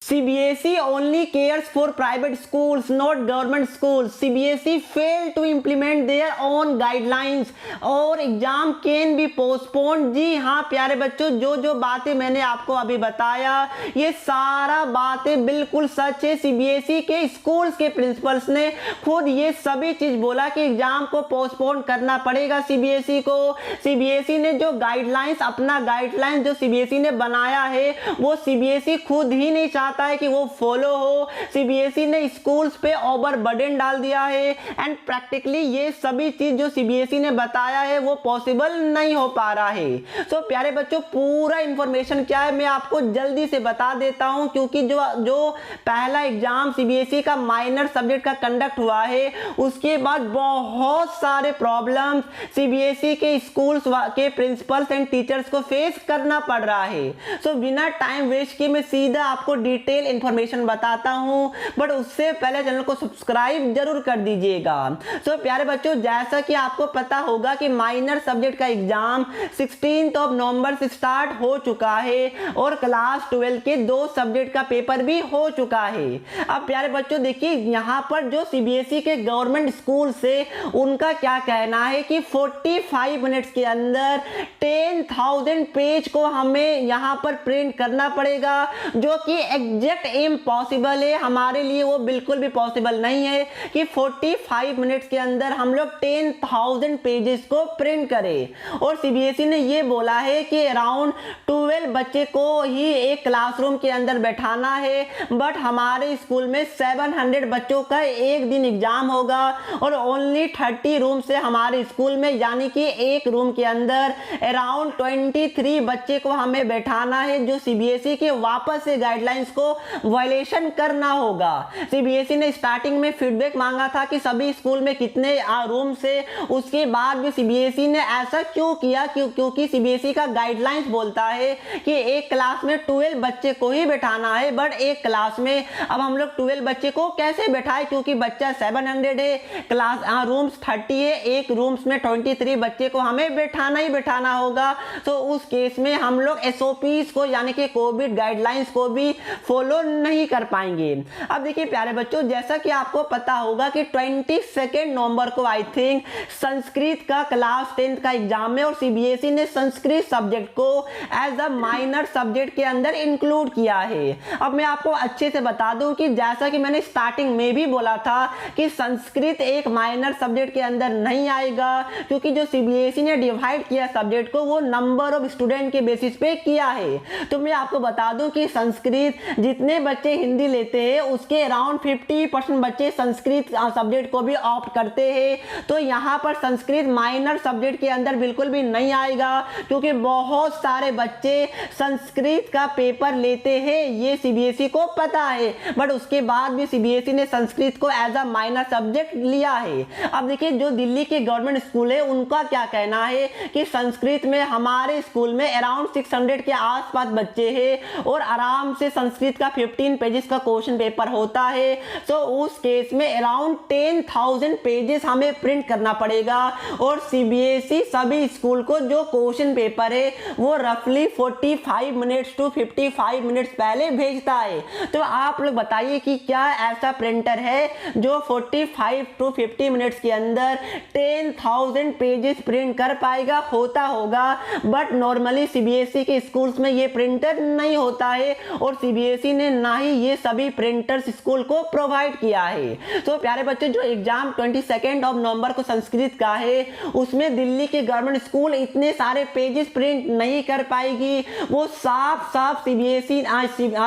CBSE only cares for private schools, not government schools. CBSE failed to implement their own guidelines और exam can be postponed. जी हाँ प्यारे बच्चों, जो बातें मैंने आपको अभी बताया ये सारा बातें बिल्कुल सच है। CBSE के स्कूल्स के प्रिंसिपल्स ने खुद ये सभी चीज बोला कि एग्जाम को पोस्टपोन करना पड़ेगा CBSE को। CBSE ने जो गाइडलाइंस, अपना गाइडलाइंस जो CBSE ने बनाया है वो CBSE खुद ही नहीं चाहता है कि वो फॉलो हो। CBSE ने स्कूल्स पे ओवर बर्डन डाल दिया है एंड प्रैक्टिकली ये सभी चीज जो CBSE ने बताया है वो पॉसिबल नहीं हो पा रहा है। सो प्यारे बच्चों, पूरा इंफॉर्मेशन क्या है मैं आपको जल्दी से बता देता हूं, क्योंकि जो पहला एग्जाम CBSE का माइनर सब्जेक्ट का कंडक्ट हुआ है उसके बाद बहुत सारे प्रॉब्लम्स CBSE के स्कूल्स के प्रिंसिपल्स एंड टीचर्स को फेस करना पड़ रहा है। सो बिना टाइम वेस्ट किए मैं सीधा आपको डिटेल इंफॉर्मेशन बताता हूं, बट उससे पहले चैनल को सब्सक्राइब जरूर कर दीजिएगा। सो प्यारे बच्चों, जैसा कि आपको पता होगा कि माइनर सब्जेक्ट का एग्जाम 16 नवंबर से स्टार्ट हो चुका है और क्लास 12 के 2 सब्जेक्ट का पेपर भी हो चुका है। अब प्यारे बच्चों देखिए, यहाँ पर जो CBSE के गवर्नमेंट स्कूल से उनका क्या कहना है कि 45 मिनट्स के अंदर 10,000 पेज को हमें यहाँ पर प्रिंट करना पड़ेगा, जो कि एग्जैक्ट इम्पॉसिबल है। हमारे लिए वो बिल्कुल भी पॉसिबल नहीं है कि 45 मिनट्स के अंदर हम लोग 10,000 पेजेस को प्रिंट करें। और CBSE ने ये बोला है कि अराउंड 12 बच्चे को ही एक क्लासरूम के अंदर बैठाना है, बट हमारे स्कूल में 700 बच्चों का एक दिन एग्जाम होगा और ओनली 30 रूम से हमारे स्कूल में, यानी कि एक रूम के अंदर अराउंड 23 बच्चे को हमें बैठाना है, जो CBSE के वापस से गाइडलाइंस को वायलेशन करना होगा। CBSE ने स्टार्टिंग में फीडबैक मांगा था कि सभी स्कूल में कितने रूम से, उसके बाद भी CBSE ने ऐसा क्यों किया? क्योंकि CBSE का गाइडलाइंस बोलता है कि एक क्लास में 12 बच्चे को ही बैठाना है, बट एक क्लास में अब हम लोग 12 बच्चे को कैसे बैठाए, क्योंकि बच्चा 700 है, क्लास रूम्स 30 है, एक रूम्स में 23 बच्चे को हमें बैठाना ही बैठाना होगा। तो उस केस में हम लोग SOPs को, यानी कि कोविड गाइडलाइंस को भी फॉलो नहीं कर पाएंगे। अब देखिए प्यारे बच्चों, जैसा कि आपको पता होगा कि 22 नवंबर को आई थिंक संस्कृत का क्लास 10th का एग्जाम है और CBSE ने संस्कृत सब्जेक्ट को एज अ माइनर सब्जेक्ट के अंदर इंक्लूड किया है। अब मैं आपको अच्छे से बता दूं कि जैसा कि मैंने स्टार्टिंग में भी बोला था कि संस्कृत एक माइनर सब्जेक्ट के अंदर नहीं आएगा, क्योंकि जो CBSE ने डिवाइड किया सब्जेक्ट को वो नंबर ऑफ स्टूडेंट के बेसिस पे किया है। तो मैं आपको बता दूं कि संस्कृत जितने बच्चे हिंदी लेते हैं उसके अराउंड 50% बच्चे संस्कृत सब्जेक्ट को भी ऑप्ट करते हैं। तो यहाँ पर संस्कृत माइनर सब्जेक्ट के अंदर बिल्कुल भी नहीं आएगा, क्योंकि बहुत सारे बच्चे संस्कृत का पेपर लेते हैं, ये CBSE को पता है, बट उसके बाद भी CBSE ने संस्कृत को एज अ माइनर सब्जेक्ट लिया है। अब देखिए, जो दिल्ली के गवर्नमेंट स्कूल है उनका क्या कहना है कि संस्कृत में हमारे स्कूल में अराउंड 600 के आसपास बच्चे हैं और आराम से संस्कृत का 15 पेजेस का क्वेश्चन पेपर होता है। तो उस केस में अराउंड 10,000 पेजेस हमें प्रिंट करना पड़ेगा और CBSE सभी स्कूल को जो क्वेश्चन पेपर है वो रफली 45 मिनट्स टू 55 मिनट्स पहले भेजता है। तो आप लोग बताइए कि क्या ऐसा प्रिंटर है जो 45 टू 50 मिनट्स के अंदर 10,000 पेजेस प्रिंट कर पाएगा? होता होगा, बट नॉर्मली CBSE के स्कूल्स में ये प्रिंटर नहीं होता है और CBSE ने ना ही ये सभी प्रिंटर्स स्कूल को प्रोवाइड किया है। तो प्यारे बच्चों, जो एग्जाम 22 नवंबर को संस्कृत का है उसमें दिल्ली के गवर्नमेंट स्कूल इतने सारे पेजेस प्रिंट नहीं कर पाएगी। वो साफ CBSE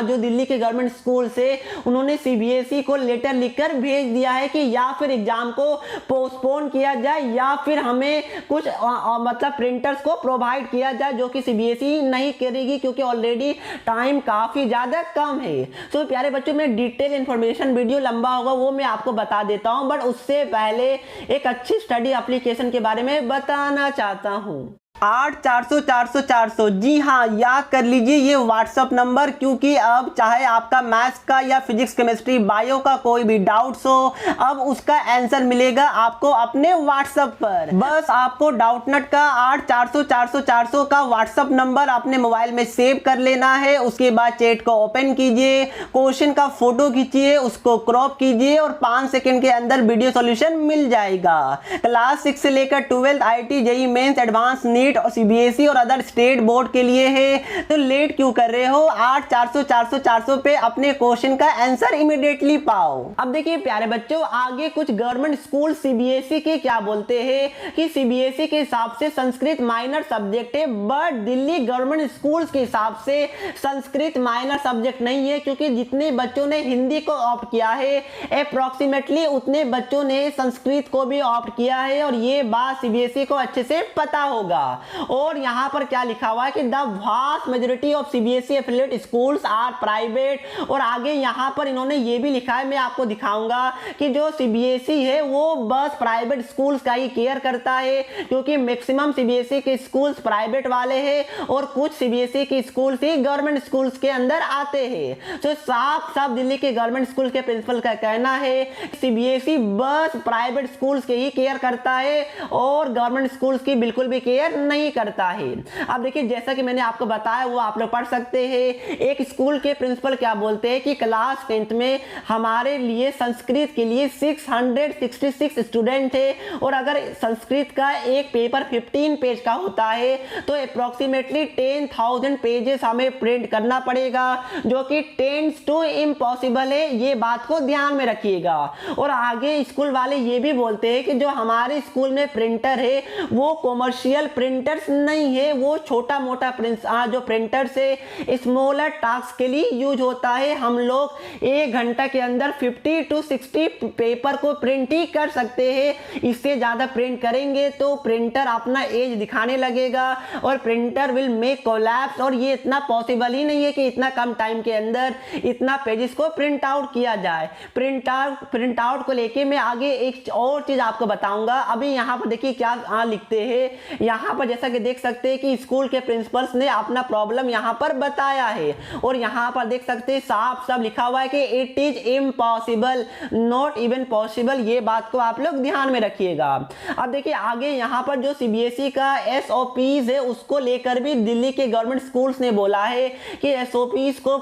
जो दिल्ली के गवर्नमेंट स्कूल से उन्होंने CBSE को लेटर लिखकर भेज दिया है कि या फिर एग्जाम को पोस्टपोन किया जाए या फिर हमें कुछ मतलब प्रिंटर्स को प्रोवाइड किया जाए, जो कि CBSE नहीं करेगी क्योंकि ऑलरेडी टाइम काफी ज्यादा कम है। तो प्यारे बच्चों, मैं डिटेल इंफॉर्मेशन, वीडियो लंबा होगा वो मैं आपको बता देता हूं, बट उससे पहले एक अच्छी स्टडी एप्लीकेशन के बारे में बताना चाहता हूं। 8 400 400 400। जी हाँ, याद कर लीजिए ये व्हाट्सअप नंबर, क्योंकि अब चाहे आपका मैथ्स का या फिजिक्स केमिस्ट्री बायो का कोई भी डाउट्स हो, अब उसका आंसर मिलेगा आपको अपने व्हाट्सएप पर। बस आपको डाउटनट का 8 400 400 400 का व्हाट्सअप नंबर अपने मोबाइल में सेव कर लेना है। उसके बाद चैट को ओपन कीजिए, क्वेश्चन का फोटो खींचिए, उसको क्रॉप कीजिए और 5 सेकंड के अंदर वीडियो सॉल्यूशन मिल जाएगा। क्लास 6 से लेकर 12th IT JEE mains advance NEET और CBSE और अदर स्टेट बोर्ड के लिए है। तो लेट क्यों कर रहे हो, 8 400 400 400 पे अपने क्वेश्चन का आंसर इमीडिएटली पाओ। अब देखिए प्यारे बच्चों, आगे कुछ गवर्नमेंट स्कूल CBSE के क्या बोलते हैं कि CBSE के हिसाब से संस्कृत माइनर सब्जेक्ट है, बट दिल्ली गवर्नमेंट स्कूल्स के हिसाब से संस्कृत माइनर सब्जेक्ट नहीं है, क्योंकि जितने बच्चों ने हिंदी को ऑप्ट किया है अप्रोक्सीमेटली उतने बच्चों ने संस्कृत को भी ऑप्ट किया है, और ये बात CBSE को अच्छे से पता होगा। और यहां पर क्या लिखा हुआ है कि the vast majority of CBSE affiliate schools are private. और आगे यहां पर इन्होंने ये भी लिखा है, मैं आपको दिखाऊंगा कि जो CBSE है वो बस प्राइवेट स्कूल्स का ही केयर करता है, क्योंकि मैक्सिमम CBSE के स्कूल्स प्राइवेट वाले हैं और कुछ CBSE के स्कूल्स ही गवर्नमेंट स्कूल्स के अंदर आते हैं। तो साफ साफ दिल्ली के गवर्नमेंट स्कूल के प्रिंसिपल का कहना है CBSE बस प्राइवेट स्कूल्स के ही केयर करता है और गवर्नमेंट स्कूल्स की बिल्कुल भी केयर नहीं करता है। अब देखिए जैसा कि मैंने आपको बताया वो आप लोग पढ़ सकते हैं। एक स्कूल के प्रिंसिपल क्या बोलते हैं कि क्लास 10th में हमारे लिए संस्कृत के लिए 666 स्टूडेंट थे, और अगर संस्कृत का एक पेपर 15 पेज का होता है तो अप्रोक्सीमेटली 10,000 पेजेस हमें प्रिंट करना पड़ेगा, जो कि टेंस टू इम्पॉसिबल है। ये बात को ध्यान में रखिएगा। और आगे स्कूल वाले ये भी बोलते हैं कि जो हमारे स्कूल में प्रिंटर है वो कॉमर्शियल प्रिंटर्स नहीं है, वो छोटा मोटा जो प्रिंटर्स है स्मॉलर टास्क के लिए यूज होता है। हम लोग 1 घंटा के अंदर 50 to 60 पेपर को प्रिंट ही कर सकते हैं। इससे ज्यादा प्रिंट करेंगे तो प्रिंटर अपना एज दिखाने लगेगा और प्रिंटर विल मेक कोलैप्स, और ये इतना पॉसिबल ही नहीं है कि इतना कम टाइम के अंदर इतना पेजेस को प्रिंट आउट किया जाए। प्रिंट आउट को लेके मैं आगे एक और चीज आपको बताऊंगा। अभी यहाँ पर देखिए क्या लिखते हैं, यहाँ पर जैसा कि देख सकते हैं कि स्कूल के प्रिंसिपल्स ने अपना प्रॉब्लम यहाँ पर बताया है, और यहाँ पर देख सकते हैं साफ साफ लिखा हुआ है कि it is impossible, not even possible. ये बात को आप लोग ध्यान में रखिएगा। अब देखिए आगे यहाँ पर जो CBSE का SOPs है उसको लेकर भी दिल्ली के गवर्नमेंट स्कूल्स ने बोला है कि SOPs को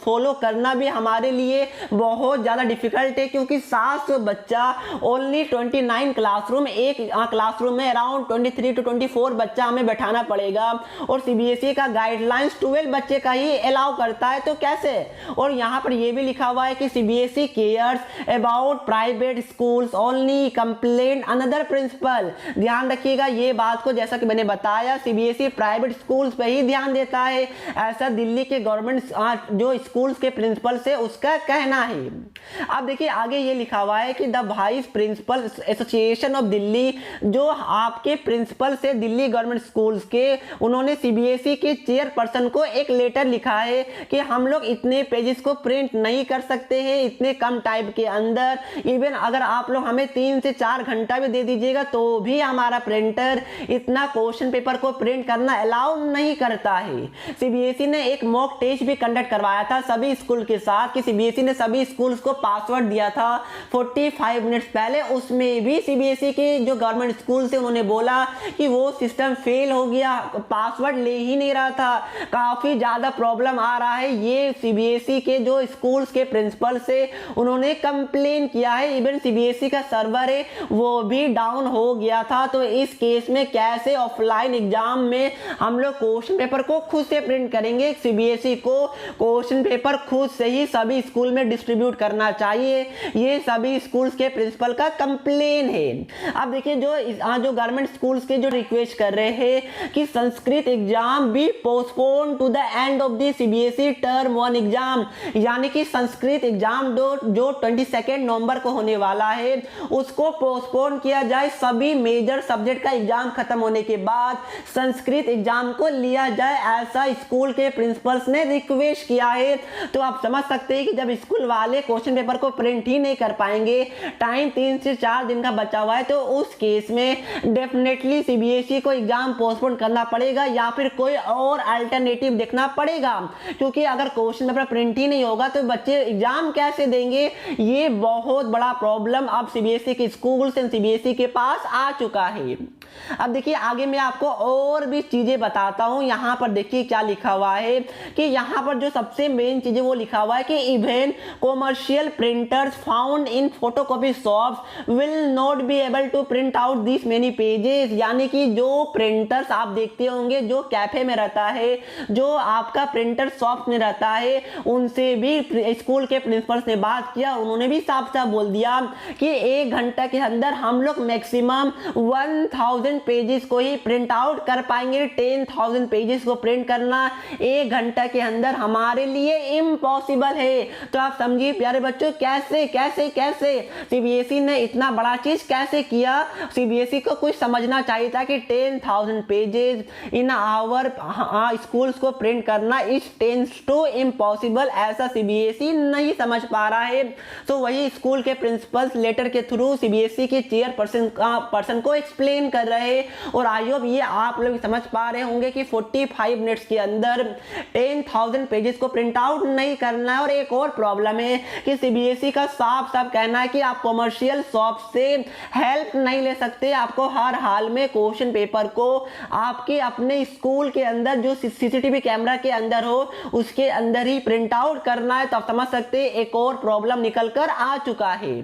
फॉलो करना भी हमारे लिए बहुत ज्यादा डिफिकल्ट है, क्योंकि 700 बच्चा ओनली 29 क्लासरूम, एक क्लासरूम में अराउंड 23 to 24 बच्चा हमें बैठाना पड़ेगा, और CBSE का गाइडलाइंस 12 बच्चे का ही अलाउ करता है, तो कैसे। और यहाँ पर ये भी लिखा हुआ है कि CBSE cares about private schools only, complain another principal. ध्यान रखिएगा ये बात को, जैसा कि मैंने बताया CBSE प्राइवेट स्कूल्स पे ही ध्यान देता है, ऐसा दिल्ली के गवर्नमेंट जो स्कूल्स के प्रिंसिपल से उसका कहना है। अब देखिए आगे ये लिखा हुआ है कि the vice principal association of Delhi, जो आपके प्रिंसिपल से दिल्ली गवर्नमेंट स्कूल्स के, उन्होंने CBSE के चेयरपर्सन को एक लेटर लिखा है कि हम लोग इतने पेजेस को प्रिंट नहीं कर सकते हैं इतने कम टाइम के अंदर। इवन अगर आप लोग हमें 3 से 4 घंटा भी दे दीजिएगा तो भी हमारा प्रिंटर इतना क्वेश्चन पेपर को प्रिंट करना अलाउ नहीं करता है। CBSE ने एक मॉक टेस्ट भी कंडक्ट करवाया था सभी स्कूल के साथ, कि CBSE ने सभी स्कूल्स को पासवर्ड दिया था 45 मिनट्स पहले। उसमें भी CBSE के जो गवर्नमेंट स्कूल थे उन्होंने बोला कि वो सिस्टम फेल हो गया, पासवर्ड ले ही नहीं रहा था, काफी ज्यादा प्रॉब्लम आ रहा है। ये CBSE के जो स्कूल्स के प्रिंसिपल से उन्होंने कंप्लेन किया है। इवन CBSE का सर्वर है वो भी डाउन हो गया था। तो इस केस में कैसे ऑफलाइन एग्जाम में हम लोग क्वेश्चन पेपर को खुद से प्रिंट करेंगे। CBSE को क्वेश्चन पेपर खुद से ही सभी स्कूल में डिस्ट्रीब्यूट करना चाहिए, ये सभी स्कूल्स के प्रिंसिपल का कंप्लेन है। अब देखिए जो गवर्नमेंट स्कूल्स के जो रिक्वेस्ट कर रहे हैं कि संस्कृत एग्जाम भी postpone to the end of the CBSE term 1 exam, यानी कि संस्कृत एग्जाम जो 22 नवंबर को होने वाला है उसको पोस्टपोन किया जाए। सभी मेजर सब्जेक्ट का एग्जाम खत्म होने के बाद संस्कृत एग्जाम को लिया जाए, ऐसा स्कूल के प्रिंसिपल्स ने रिक्वेस्ट किया है। तो आप समझ सकते हैं कि जब स्कूल वाले क्वेश्चन पेपर को प्रिंट ही नहीं कर पाएंगे, टाइम 3 से 4 दिन का बचा हुआ है, तो उस केस में डेफिनेटली CBSE को एग्जाम पोस्टपोन करना पड़ेगा या फिर कोई और अल्टरनेटिव देखना पड़ेगा, क्योंकि अगर क्वेश्चन पेपर प्रिंट ही नहीं होगा तो बच्चे एग्जाम कैसे देंगे। ये बहुत बड़ा प्रॉब्लम अब सीबीएसई के स्कूल्स एंड सीबीएसई के पास आ चुका है। अब देखिए आगे मैं आपको और भी चीजें बताता हूं। यहाँ पर देखिए क्या लिखा हुआ है कि यहाँ पर जो सबसे मेन चीजें वो लिखा हुआ है कि even commercial printers found in photocopy shops will not be able to print out this many pages. यानी कि जो प्रिंटर्स आप देखते होंगे जो कैफे में रहता है, जो आपका प्रिंटर शॉप में रहता है, उनसे भी स्कूल के प्रिंसिपल्स ने बात किया। उन्होंने भी साफ साफ बोल दिया कि 1 घंटा के अंदर हम लोग मैक्सिमम 1000 पेजेस को ही प्रिंट आउट कर पाएंगे। 10,000 पेजेस को प्रिंट करना 1 घंटा के अंदर हमारे लिए इम्पॉसिबल है। तो आप समझिए प्यारे बच्चों कैसे कैसे कैसे सीबीएसई ने इतना बड़ा चीज कैसे किया। सीबीएसई को कुछ समझना चाहिए था कि 10,000 पेजेस इन आवर स्कूल्स को प्रिंट करना इज टेंस टू इम्पॉसिबल। ऐसा सीबीएसई नहीं समझ पा रहा है। तो वही स्कूल के प्रिंसिपल्स लेटर के थ्रू सीबीएसई के चेयरपर्सन को एक्सप्लेन कर रहे हैं। और आई होप ये आप लोग समझ पा रहे होंगे कि 45 मिनट्स के अंदर 10,000 पेजेस को प्रिंट आउट नहीं करना है। और एक और प्रॉब्लम है कि सीबीएसई का साफ साफ कहना है कि आप कॉमर्शियल शॉप से हेल्प नहीं ले सकते। आपको हर हाल में क्वेश्चन पेपर को आपके अपने स्कूल के अंदर जो सीसीटीवी कैमरा के अंदर हो उसके अंदर ही प्रिंट आउट करना है। तो आप समझ सकते हैं एक और प्रॉब्लम निकल कर आ चुका है।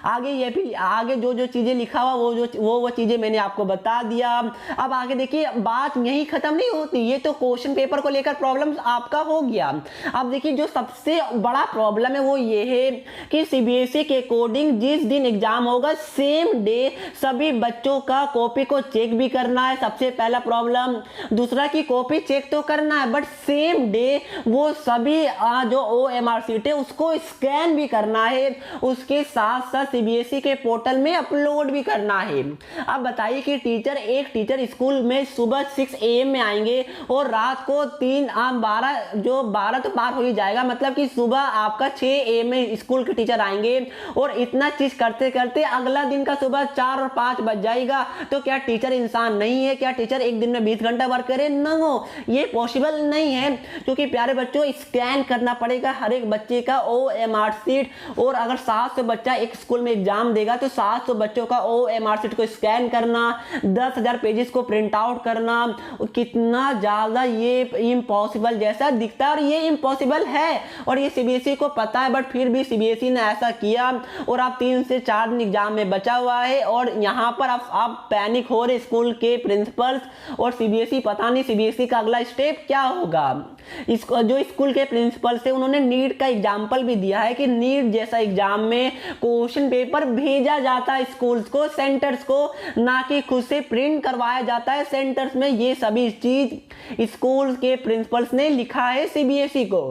आगे ये भी आगे जो जो चीजें लिखा हुआ वो चीजें मैंने आपको बता दिया। अब आगे देखिए बात यही खत्म नहीं होती। ये तो क्वेश्चन पेपर को लेकर प्रॉब्लम आपका हो गया। अब देखिए जो सबसे बड़ा प्रॉब्लम है वो ये है कि सीबीएसई के अकॉर्डिंग जिस दिन एग्जाम होगा सेम डे सभी बच्चों का कॉपी को चेक भी करना है। सबसे पहला प्रॉब्लम। दूसरा की कॉपी चेक तो करना है बट सेम डे वो सभी जो OMR शीट है उसको स्कैन भी करना है। उसके साथ साथ सीबीएसई के पोर्टल में अपलोड भी करना है। अब बताइए कि एक टीचर स्कूल में सुबह 6 AM में आएंगे और रात को 12 तो पार हो ही जाएगा, मतलब कि सुबह आपका 6 AM में स्कूल के टीचर आएंगे और इतना चीज करते करते अगला दिन का सुबह 4 और 5 बज जाएगा। तो क्या टीचर इंसान नहीं है? क्या टीचर एक दिन में 20 घंटा वर्क करे? नो, ये पॉसिबल नहीं है। क्योंकि प्यारे बच्चों स्कैन करना पड़ेगा हर एक बच्चे का OMR शीट। और अगर 700 बच्चा एक स्कूल में एग्जाम देगा तो 700 बच्चों का OMR शीट को स्कैन करना, 10,000 पेजेस को प्रिंट आउट करना, कितना ज्यादा ये इम्पॉसिबल जैसा दिखता है। और ये इम्पॉसिबल है और ये सीबीएसई को पता है बट फिर भी सीबीएसई ने ऐसा किया। और अब 3 से 4 दिन एग्जाम में बचा हुआ है और यहाँ पर आप पैनिक हो रहे स्कूल के प्रिंसिपल्स और सीबीएसई। पता नहीं सीबीएसई का अगला स्टेप क्या होगा। इसको जो स्कूल के प्रिंसिपल्स है उन्होंने नीट का एग्जाम्पल भी दिया है कि नीट जैसा एग्जाम में क्वेश्चन पेपर भेजा जाता है स्कूल्स को, सेंटर्स को, ना कि खुद से प्रिंट करवाया जाता है सेंटर्स में। ये सभी चीज स्कूल के प्रिंसिपल्स ने लिखा है सीबीएसई को।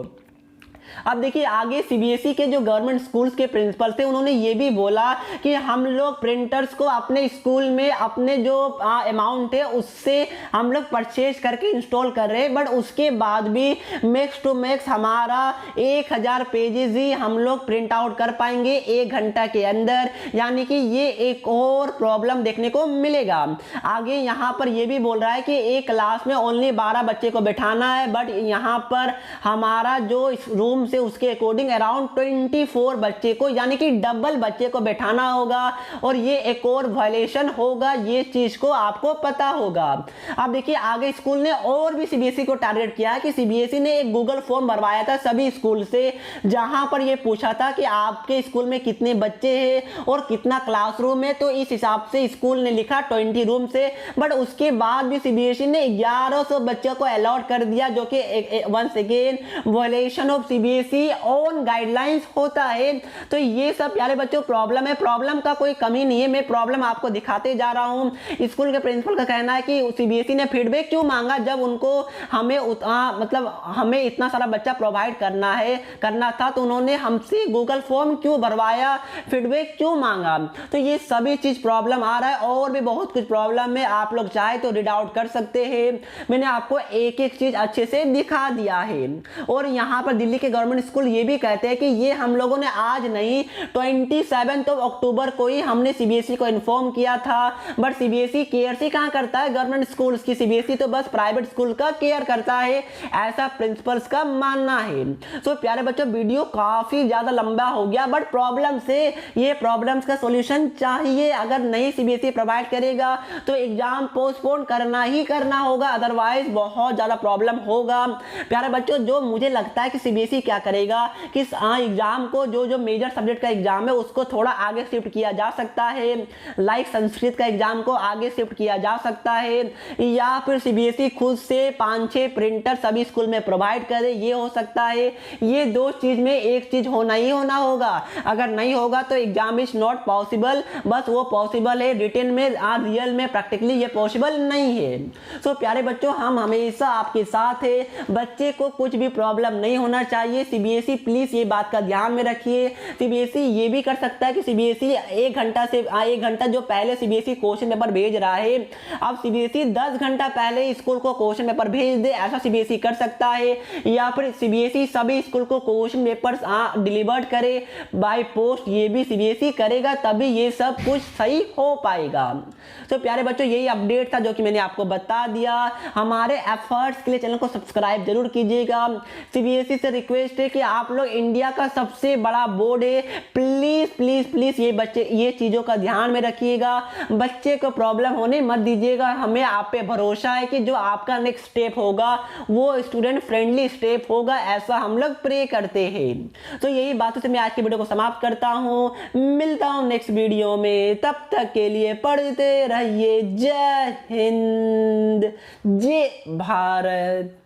अब देखिए आगे सीबीएसई के जो गवर्नमेंट स्कूल्स के प्रिंसिपल थे उन्होंने ये भी बोला कि हम लोग प्रिंटर्स को अपने स्कूल में अपने जो अमाउंट है उससे हम लोग परचेज करके इंस्टॉल कर रहे हैं। बट उसके बाद भी मैक्स टू मैक्स हमारा 1000 पेजेस ही हम लोग प्रिंट आउट कर पाएंगे 1 घंटा के अंदर। यानी कि ये एक और प्रॉब्लम देखने को मिलेगा। आगे यहाँ पर ये भी बोल रहा है कि एक क्लास में ओनली 12 बच्चे को बैठाना है बट यहाँ पर हमारा जो रूम से उसके अकॉर्डिंग अराउंड 24 बच्चे को यानी कि डबल बच्चे को बैठाना होगा। और ये एक और वायलेशन होगा, ये चीज को आपको पता होगा। अब देखिए आगे स्कूल ने और भी सीबीएसई को टारगेट किया कि सीबीएसई ने एक गूगल फॉर्म भरवाया था सभी स्कूल से जहां पर ये पूछा था कि आपके स्कूल में कितने बच्चे हैं और कितना क्लासरूम है। तो इस हिसाब से स्कूल ने लिखा 20 रूम से। बट उसके बाद भी सीबीएसई ने 1100 बच्चों को अलॉट कर दिया जो कि once again violation of CBSE on guidelines होता है। तो ये सब प्यारे बच्चों प्रॉब्लम है। प्रॉब्लम का कोई कमी नहीं है, मैं प्रॉब्लम आपको दिखाते जा रहा हूं। स्कूल के प्रिंसिपल का कहना है कि सीबीएसई ने फीडबैक क्यों मांगा जब उनको हमें इतना सारा बच्चा प्रोवाइड करना था तो उन्होंने हमसे गूगल फॉर्म क्यों भरवाया, फीडबैक क्यों मांगा। तो ये सभी चीज प्रॉब्लम आ रहा है और भी बहुत कुछ प्रॉब्लम है। आप लोग चाहे तो रीड आउट कर सकते हैं। मैंने आपको एक एक चीज अच्छे से दिखा दिया है। और यहाँ पर दिल्ली के गवर्नमेंट स्कूल ये भी कहते हैं कि ये हम लोगों ने आज नहीं 27 अक्टूबर को ही हमने सीबीएसई को इन्फॉर्म किया था, बट सीबीएसई केयर ही कहाँ करता है गवर्नमेंट स्कूल्स की, सीबीएसई तो बस प्राइवेट स्कूल का केयर करता है, ऐसा प्रिंसिपल्स का मानना है। तो प्यारे बच्चों वीडियो काफी ज्यादा लंबा हो गया, बट प्रॉब्लम से ये प्रॉब्लम्स का सॉल्यूशन चाहिए। अगर नहीं सीबीएसई प्रोवाइड करेगा तो एग्जाम पोस्टपोन करना ही करना होगा, अदरवाइज बहुत ज्यादा प्रॉब्लम होगा। प्यारे बच्चों जो मुझे लगता है कि सीबीएसई क्या करेगा कि एग्जाम को जो मेजर सब्जेक्ट का एग्जाम है उसको थोड़ा आगे शिफ्ट किया जा सकता है, लाइक संस्कृत का एग्जाम को आगे शिफ्ट किया जा सकता है, या फिर सीबीएसई खुद से 5-6 प्रिंटर सभी स्कूल में प्रोवाइड करे, ये हो सकता है। ये दो चीज में एक चीज होना ही होना होगा, अगर नहीं होगा तो एग्जाम इज नॉट पॉसिबल, बस वो पॉसिबल है रिटन में, रियल में प्रैक्टिकली ये पॉसिबल नहीं है। तो प्यारे बच्चों हम हमेशा आपके साथ है, बच्चे को कुछ भी प्रॉब्लम नहीं होना चाहिए। सीबीएसई प्लीज ये बात का ध्यान में रखिए। सीबीएसई ये भी कर सकता है कि सीबीएसई 1 घंटा जो पहले सीबीएसई क्वेश्चन पेपर भेज रहा है, अब सीबीएसई 10 घंटा पहले स्कूल को क्वेश्चन पेपर भेज दे, ऐसा सीबीएसई कर सकता है। या फिर सीबीएसई सभी स्कूल को क्वेश्चन पेपर्स डिलीवर्ड करे बाय पोस्ट, ये भी सीबीएसई करेगा, तभी ये सब कुछ सही हो पाएगा। तो प्यारे बच्चों यही अपडेट था जो कि मैंने आपको बता दिया। हमारे एफर्ट्स के लिए चैनल को सब्सक्राइब जरूर कीजिएगा। सीबीएसई से रिक्वेस्ट है कि आप लोग, इंडिया का सबसे बड़ा बोर्ड है, प्लीज प्लीज प्लीज ये बच्चे ये चीजों का ध्यान में रखिएगा, बच्चे को प्रॉब्लम होने मत दीजिएगा। हमें आप पे भरोसा है कि जो आपका नेक्स्ट स्टेप होगा वो स्टूडेंट फ्रेंडली स्टेप होगा, ऐसा हम लोग प्रे करते हैं। तो यही बातों से मैं आज की वीडियो को समाप्त करता हूं, मिलता हूं नेक्स्ट वीडियो में, तब तक के लिए पढ़ते रहिए। जय हिंद, जय भारत।